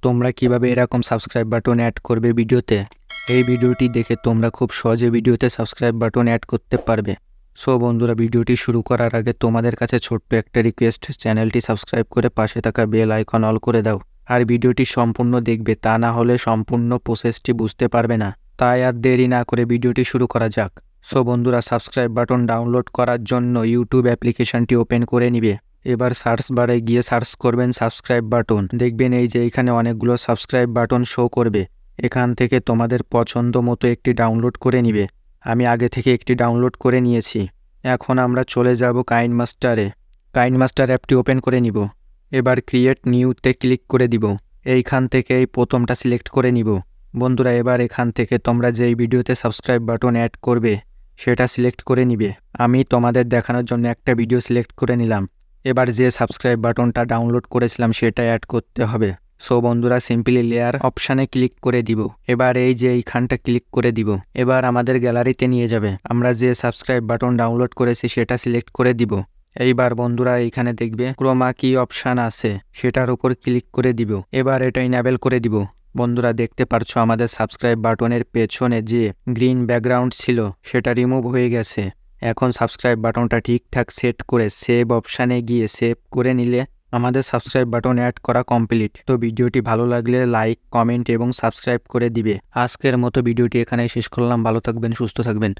তোমরা কিভাবে এরকম সাবস্ক্রাইব বাটন অ্যাড করবে ভিডিওতে। এই ভিডিওটি দেখে তোমরা খুব সহজে ভিডিওতে সাবস্ক্রাইব বাটন অ্যাড করতে পারবে। সো বন্ধুরা, ভিডিওটি শুরু করার আগে তোমাদের কাছে ছোট্ট একটা রিকোয়েস্ট, চ্যানেলটি সাবস্ক্রাইব করে পাশে থাকা বেল আইকন অল করে দাও। আর ভিডিওটি সম্পূর্ণ দেখবে, তা না হলে সম্পূর্ণ প্রসেসটি বুঝতে পারবে না। তাই আর দেরি না করে ভিডিওটি শুরু করা যাক। সো বন্ধুরা, সাবস্ক্রাইব বাটন ডাউনলোড করার জন্য ইউটিউব অ্যাপ্লিকেশনটি ওপেন করে নিবে। এবার সার্চ বারে গিয়ে সার্চ করবেন সাবস্ক্রাইব বাটন। দেখবেন এই যে এখানে অনেকগুলো সাবস্ক্রাইব বাটন শো করবে। এখান থেকে তোমাদের পছন্দ মতো একটি ডাউনলোড করে নিবে। আমি আগে থেকে একটি ডাউনলোড করে নিয়েছি। এখন আমরা চলে যাব কাইনমাস্টারে। কাইনমাস্টার অ্যাপটি ওপেন করে নিব। এবার ক্রিয়েট নিউতে ক্লিক করে দিব। এইখান থেকে এই প্রথমটা সিলেক্ট করে নিব। বন্ধুরা, এবার এখান থেকে তোমরা যেই ভিডিওতে সাবস্ক্রাইব বাটন অ্যাড করবে সেটা সিলেক্ট করে নিবে। আমি তোমাদের দেখানোর জন্য একটা ভিডিও সিলেক্ট করে নিলাম। এবার যে সাবস্ক্রাইব বাটনটা ডাউনলোড করেছিলাম সেটা অ্যাড করতে হবে। সো বন্ধুরা, সিম্পলি লেয়ার অপশানে ক্লিক করে দিব। এবার এই যে এইখানটা ক্লিক করে দিব। এবার আমাদের গ্যালারিতে নিয়ে যাবে। আমরা যে সাবস্ক্রাইব বাটন ডাউনলোড করেছি সেটা সিলেক্ট করে দিব। এইবার বন্ধুরা, এইখানে দেখবে ক্রোমা কি অপশান আছে, সেটার উপর ক্লিক করে দিব। এবার এটা ইনেবল করে দিব। বন্ধুরা, দেখতে পারছো আমাদের সাবস্ক্রাইব বাটনের পেছনে যে গ্রিন ব্যাকগ্রাউন্ড ছিল সেটা রিমুভ হয়ে গেছে। এখন সাবস্ক্রাইব বাটনটা ঠিকঠাক সেট করে সেভ অপশানে গিয়ে সেভ করে নিলে আমাদের সাবস্ক্রাইব বাটন অ্যাড করা কমপ্লিট। তো ভিডিওটি ভালো লাগলে লাইক, কমেন্ট এবং সাবস্ক্রাইব করে দিবে। আজকের মতো ভিডিওটি এখানে শেষ করলাম। ভালো থাকবেন, সুস্থ থাকবেন।